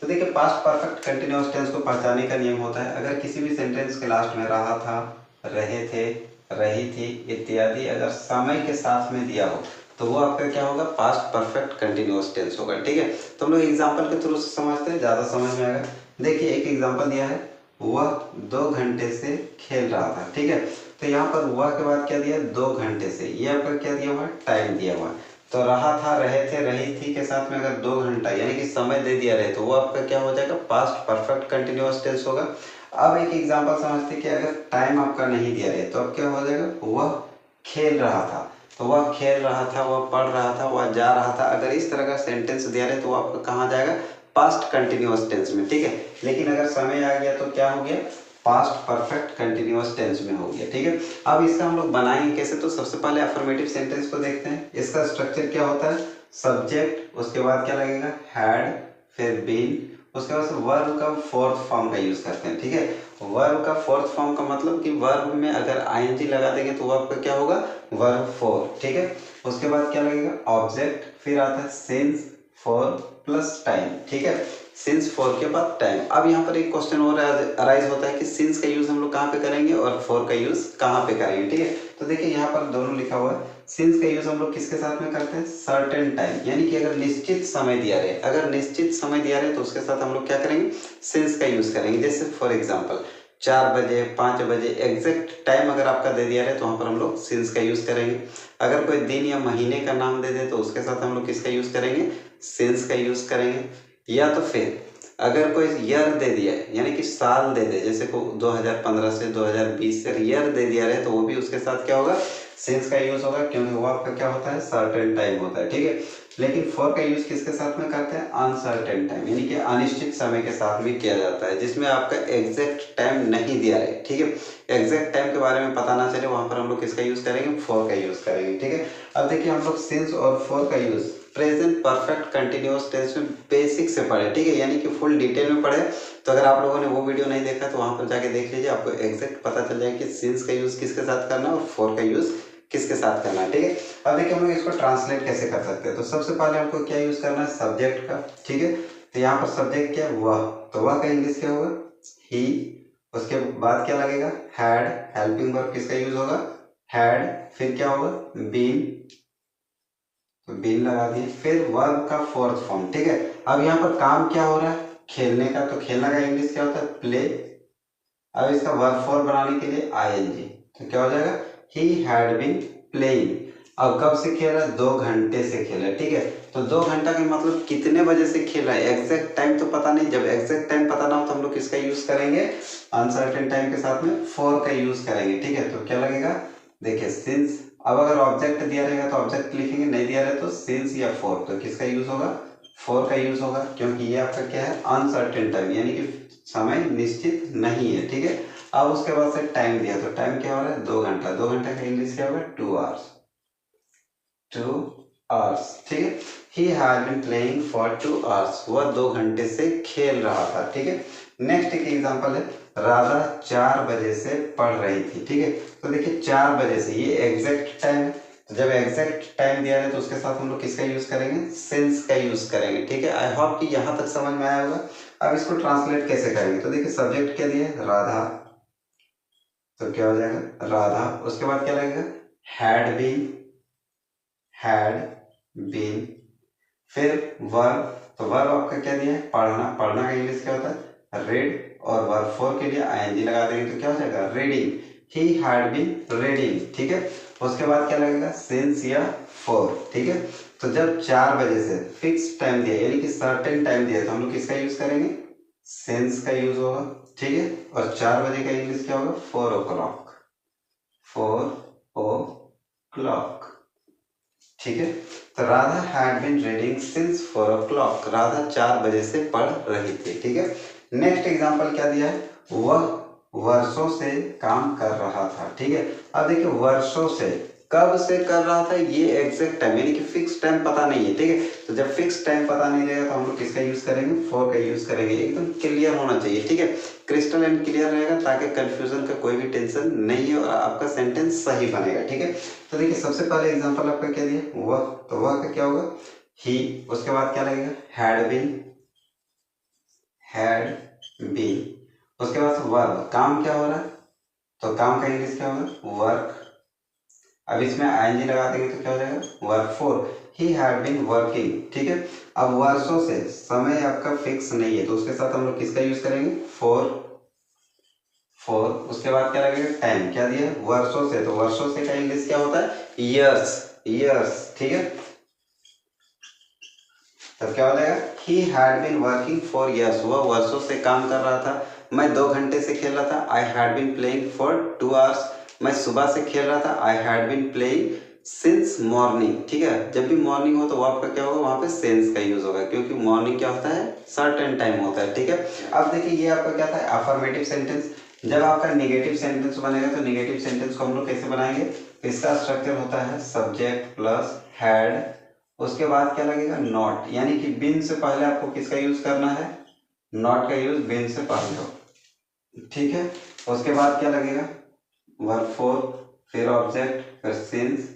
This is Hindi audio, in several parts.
तो देखिए पास्ट परफेक्ट कंटिन्यूअस टेंस को पहचानने का नियम होता है, अगर किसी भी सेंटेंस के लास्ट में रहा था, रहे थे, रही थी इत्यादि अगर समय के साथ में दिया हो तो वो आपका क्या होगा, पास्ट परफेक्ट कंटिन्यूअस टेंस होगा। ठीक है, तो हम लोग एग्जाम्पल के थ्रू से समझते हैं, ज़्यादा समझ में आएगा। देखिए एक एग्जाम्पल दिया है, वह 2 घंटे से खेल रहा था। ठीक है, तो यहाँ पर वह के बाद क्या दिया, 2 घंटे से, ये आपका क्या दिया हुआ है, टाइम दिया हुआ है। तो रहा था, रहे थे, रही थी के साथ में अगर 2 घंटा यानी कि समय दे दिया रहे तो वो आपका क्या हो जाएगा, पास्ट परफेक्ट कंटिन्यूअस टेंस होगा। अब एक एग्जांपल समझते हैं कि अगर टाइम आपका नहीं दिया रहे तो अब क्या हो जाएगा, वह खेल रहा था, तो वह खेल रहा था, वह पढ़ रहा था, वह जा रहा था। अगर इस तरह का सेंटेंस दिया रहे तो वो आपका कहाँ जाएगा, पास्ट कंटिन्यूअस टेंस में। ठीक है, लेकिन अगर समय आ गया तो क्या हो गया, पास्ट परफेक्ट कंटिन्यूअस टेंस में हो गया। ठीक है, अब इसका हम लोग बनाएंगे कैसे, तो सबसे पहले अफर्मेटिव सेंटेंस को देखते हैं। इसका स्ट्रक्चर क्या होता है, सब्जेक्ट, उसके बाद क्या लगेगा, हैड, फिर बीन, उसके बाद वर्ब का फोर्थ फॉर्म का यूज करते हैं। ठीक है, वर्ब का फोर्थ फॉर्म का मतलब कि वर्ब में अगर आईएनजी लगा देंगे तो वर्ब का क्या होगा, वर्ब फोर। ठीक है, उसके बाद क्या लगेगा, ऑब्जेक्ट, फिर आता है सिंस, फॉर प्लस टाइम। ठीक है, सिंस फॉर के बाद टाइम। अब यहाँ पर एक क्वेश्चन और अराइज होता है कि सिंस का यूज हम लोग कहाँ पे करेंगे और फॉर का यूज कहाँ पे करेंगे। ठीक है, तो देखिए यहाँ पर दोनों लिखा हुआ है। सिंस का यूज हम लोग किसके साथ में करते हैं, सर्टेन टाइम, यानी कि अगर निश्चित समय दिया रहे, अगर निश्चित समय दिया रहे तो उसके साथ हम लोग क्या करेंगे, सिंस का यूज करेंगे। जैसे फॉर एग्जाम्पल 4 बजे, 5 बजे, एग्जैक्ट टाइम अगर आपका दे दिया रहे तो वहाँ पर हम लोग सिंस का यूज करेंगे। अगर कोई दिन या महीने का नाम दे दे तो उसके साथ हम लोग किसका यूज करेंगे, सिंस का यूज करेंगे। या तो फिर अगर कोई ईयर दे दिया है यानी कि साल दे दे, जैसे को 2015 से 2020 से ईयर दे दिया रहे तो वो भी उसके साथ क्या होगा, सिंस का यूज होगा, क्योंकि वो आपका क्या होता है, सर्टेन टाइम होता है। ठीक है, लेकिन फॉर का यूज किसके साथ में करते हैं, अनसर्टेन टाइम, यानी कि अनिश्चित समय के साथ में किया जाता है, जिसमें आपका एग्जैक्ट टाइम नहीं दिया रहे। ठीक है, एग्जैक्ट टाइम के बारे में पता ना चले, वहां पर हम लोग किसका यूज करेंगे, फॉर का यूज करेंगे। ठीक है, अब देखिए हम लोग सिंस और फॉर का use present perfect continuous tense में बेसिक से पढ़े। ठीक है, यानी कि फुल डिटेल में पढ़े। तो अगर आप लोगों ने वो वीडियो नहीं देखा तो वहां पर जाके देख लीजिए, आपको एग्जैक्ट पता चल जाएगा कि सिंस का यूज किसके साथ करना है और फॉर का यूज किसके साथ करना है। ठीक है, अब देखिए हम लोग इसको ट्रांसलेट कैसे कर सकते हैं। तो सबसे पहले हमको क्या यूज करना है, सब्जेक्ट का। ठीक है, तो यहाँ पर सब्जेक्ट क्या है, वह, तो वह का इंग्लिश क्या होगा, ही। उसके बाद क्या लगेगा, हैड, हेल्पिंग वर्ब किसका यूज होगा, हैड, फिर क्या होगा, बीन, तो बीन लगा दिए, फिर वर्ब का फोर्थ फॉर्म। ठीक है, अब यहाँ पर काम क्या हो रहा है, खेलने का, तो खेलने का इंग्लिश क्या होता है, प्ले। अब इसका वर्ब फॉर्म बनाने के लिए आईएनजी, तो क्या हो जाएगा, ही हैड बीन प्लेइंग। अब कब से खेल रहा है, 2 घंटे से खेल रहा है। ठीक है, तो 2 घंटा का मतलब कितने बजे से खेल रहा है, एग्जैक्ट टाइम तो पता नहीं। जब एग्जैक्ट टाइम पता ना हो तो हम लोग किसका यूज करेंगे, अनसर्टेन टाइम के साथ में फॉर का यूज करेंगे। ठीक है, तो क्या लगेगा, देखिए सिंस। अब अगर ऑब्जेक्ट दिया रहेगा तो ऑब्जेक्ट लिखेंगे, नहीं दिया रहे तो सिंस या फॉर, तो किसका यूज होगा, फॉर का यूज होगा, क्योंकि ये आपका क्या है, अनसर्टेन टाइम, यानी कि समय निश्चित नहीं है। ठीक है, अब उसके बाद से टाइम दिया, तो टाइम क्या हो रहा है, 2 घंटा। 2 घंटा का इंग्लिश क्या होगा, 2 आवर्स, 2 आवर्स। ठीक है, he had been playing for 2 hours, वह 2 घंटे से खेल रहा था। ठीक है, नेक्स्ट एक एग्जांपल है, राधा 4 बजे से पढ़ रही थी। ठीक है, तो देखिए 4 बजे से, ये एग्जैक्ट टाइम है, तो जब एग्जैक्ट टाइम दिया है तो उसके साथ हम लोग किसका यूज करेंगे, सिंस का यूज करेंगे। ठीक है, आई होप कि यहाँ तक समझ में आया होगा। अब इसको ट्रांसलेट कैसे करेंगे, तो देखिए सब्जेक्ट क्या दिया है, राधा, तो क्या हो जाएगा, राधा। उसके बाद क्या लगेगा, हैड बीन, हैड बीन, फिर वर्ब, तो वर्ब आपका क्या दिया है, पढ़ना। पढ़ना का इंग्लिश क्या होता है, रीड, और वर्ब फोर के लिए आईएनजी लगा देंगे तो क्या हो जाएगा, reading, he had been reading. ठीक है, उसके बाद क्या लगेगा, सिंस या फोर। ठीक है, तो जब 4 बजे से फिक्स टाइम दिया यानी कि सर्टेन टाइम दिया तो हम लोग किसका यूज करेंगे, सिंस का यूज होगा। ठीक है, और 4 बजे का इंग्लिश क्या होगा, 4 o'clock, 4 o'clock। ठीक है, तो Radha had been reading since 4 o'clock, Radha 4 बजे से पढ़ रही थी। ठीक है, नेक्स्ट एग्जांपल क्या दिया है, वह वर्षों से काम कर रहा था। ठीक है, अब देखिए वर्षों से, कब से कर रहा था, ये एग्जैक्ट टाइम यानी कि फिक्स टाइम पता नहीं है। ठीक है, तो जब फिक्स टाइम पता नहीं रहेगा तो हम लोग किसका यूज करेंगे, फॉर का यूज करेंगे। एकदम क्लियर होना चाहिए। ठीक है, क्रिस्टल एंड क्लियर रहेगा ताकि कंफ्यूजन का कोई भी टेंशन नहीं है और आपका सेंटेंस सही बनेगा। ठीक है, तो देखिए सबसे पहले एग्जांपल आपका क्या दिया, वह, तो वह का क्या होगा, ही। उसके बाद क्या लगेगा, हैड बीन, हैड बीन। उसके बाद वर्ब, काम क्या हो रहा है, तो काम का इंग्लिश क्या होगा, वर्क। अब इसमें आईएनजी लगा देंगे तो क्या हो जाएगा, work four. He had been working, ठीक है। अब वर्षों से, समय आपका फिक्स नहीं है तो उसके साथ हम लोग किसका यूज करेंगे, फोर। उसके बाद क्या लगेगा, टाइम, क्या दिया, वर्षों से, तो वर्षों से का इंग्लिश क्या होता है, ईयर्स, ठीक है। तब क्या हो जाएगा, he had been working for years, वह वर्षों से काम कर रहा था। मैं 2 घंटे से खेल रहा था, I had been playing for 2 hours. मैं सुबह से खेल रहा था, I had been playing since morning, ठीक है। जब भी मॉर्निंग हो तो वो आपका क्या होगा, वहां पे सिंस का यूज होगा, क्योंकि मॉर्निंग क्या होता है, सर्टेन टाइम होता है, ठीक है। अब देखिए ये आपका क्या था, अफर्मेटिव सेंटेंस। जब आपका नेगेटिव सेंटेंस बनेगा तो नेगेटिव सेंटेंस को हम लोग कैसे बनाएंगे, इसका स्ट्रक्चर होता है सब्जेक्ट प्लस हैड, उसके बाद क्या लगेगा, नॉट, यानी कि बिन से पहले आपको किसका यूज करना है, नॉट का यूज बिन से पहले हो, ठीक है। उसके बाद क्या लगेगा, वर्ब फोर, फिर ऑब्जेक्ट, फिर सिंस,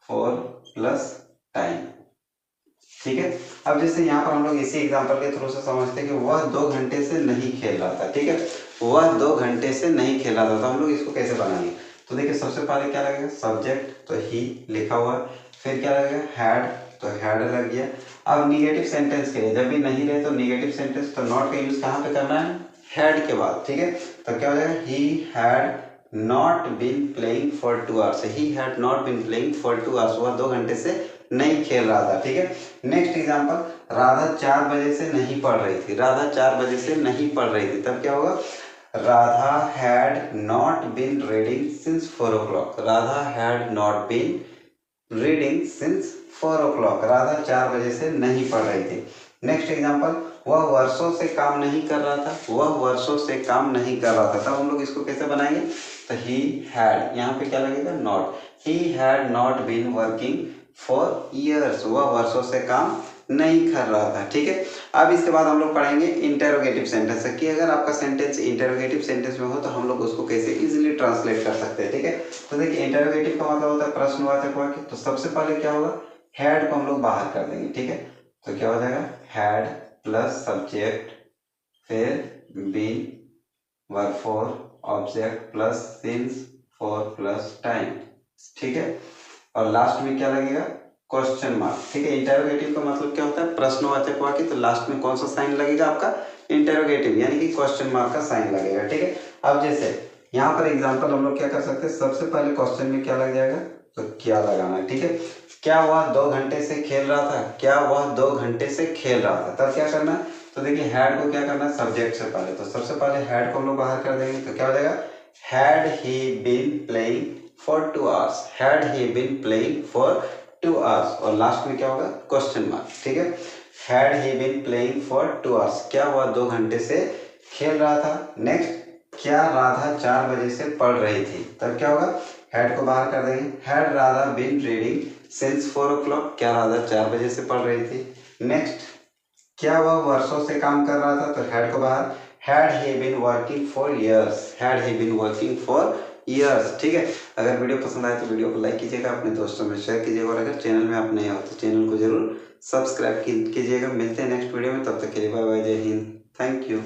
फोर प्लस टाइम, ठीक है। अब जैसे यहाँ पर हम लोग इसी एग्जांपल के थ्रू से समझते हैं कि वह 2 घंटे से नहीं खेल रहा था, ठीक है। वह 2 घंटे से नहीं खेल रहा था, तो हम लोग इसको कैसे बनाएंगे, तो देखिए सबसे पहले क्या लगेगा, सब्जेक्ट तो ही लिखा हुआ, फिर क्या लगेगा, हैड, तो हैड लग गया। अब निगेटिव सेंटेंस के लिए जब भी नहीं रहे तो निगेटिव सेंटेंस, तो नॉट का यूज कहाँ पे करना है, हैड के बाद, ठीक है। तो क्या हो जाएगा, he had not been playing for 2 hours, he had not been playing for 2 hours, वह 2 घंटे से नहीं खेल रहा था, ठीक है। नेक्स्ट एग्जांपल, राधा 4 बजे से नहीं पढ़ रही थी, राधा 4 बजे से नहीं पढ़ रही थी, तब क्या होगा, Radha had not been reading since 4 o'clock, Radha had not been reading since 4 o'clock, Radha 4 बजे से नहीं पढ़ रही थी। नेक्स्ट एग्जांपल, वह वर्षों से काम नहीं कर रहा था, वह वर्षों से काम नहीं कर रहा था, तब हम लोग इसको कैसे बनाएंगे, तो ही हैड, यहाँ पे क्या लगेगा, not, he had not been working for years, वह वर्षों से काम नहीं कर रहा था, ठीक है। अब इसके बाद हम लोग पढ़ेंगे इंटेरोगेटिव सेंटेंस, कि अगर आपका सेंटेंस इंटेरोगेटिव सेंटेंस में हो तो हम लोग उसको कैसे इजीली ट्रांसलेट कर सकते हैं, ठीक है। तो देखिए इंटेरोगेटिव का मतलब होता है प्रश्नवाचक वाक्य, तो सबसे पहले क्या होगा, हैड को हम लोग बाहर कर देंगे, ठीक है। तो क्या हो जाएगा, हैड प्लस सब्जेक्ट, फिर been, verb four, object plus since, for plus time, ठीक है। और लास्ट में क्या लगेगा, क्वेश्चन मार्क, ठीक है। इंटेरोगेटिव का मतलब क्या होता है, प्रश्नवाचक वाक्य, तो लास्ट में कौन सा साइन लगेगा आपका, इंटेरोगेटिव, यानी कि क्वेश्चन मार्क का साइन लगेगा, ठीक है। अब जैसे यहाँ पर एग्जांपल हम लोग क्या कर सकते हैं, सबसे पहले क्वेश्चन में क्या लग जाएगा, तो क्या लगाना है, ठीक है। क्या वह 2 घंटे से खेल रहा था, क्या वह 2 घंटे से खेल रहा था, तब क्या करना है, तो देखिए हैड को क्या करना है, सब्जेक्ट से पहले, तो सबसे पहले हैड को हम लोग बाहर कर देंगे, तो क्या हो जाएगा, had he been playing for 2 hours, had he been playing for 2 hours, और लास्ट में क्या होगा, क्वेश्चन मार्क, ठीक है। Had he been playing for 2 hours, क्या वह 2 घंटे से खेल रहा था। नेक्स्ट, क्या राधा 4 बजे से पढ़ रही थी, तब क्या होगा, हैड को बाहर कर देंगे, had Radha been reading since 4 o'clock, क्या राधा 4 बजे से पढ़ रही थी। नेक्स्ट, क्या वह वर्षों से काम कर रहा था, तो हैड को बाहर, had he been working for years, had he been working for years, ठीक है। अगर वीडियो पसंद आए तो वीडियो को लाइक कीजिएगा, अपने दोस्तों में शेयर कीजिएगा, और अगर चैनल में आप नए हो तो चैनल को जरूर सब्सक्राइब कीजिएगा। मिलते हैं नेक्स्ट वीडियो में, तब तक के लिए बाय बाय, जय हिंद, थैंक यू।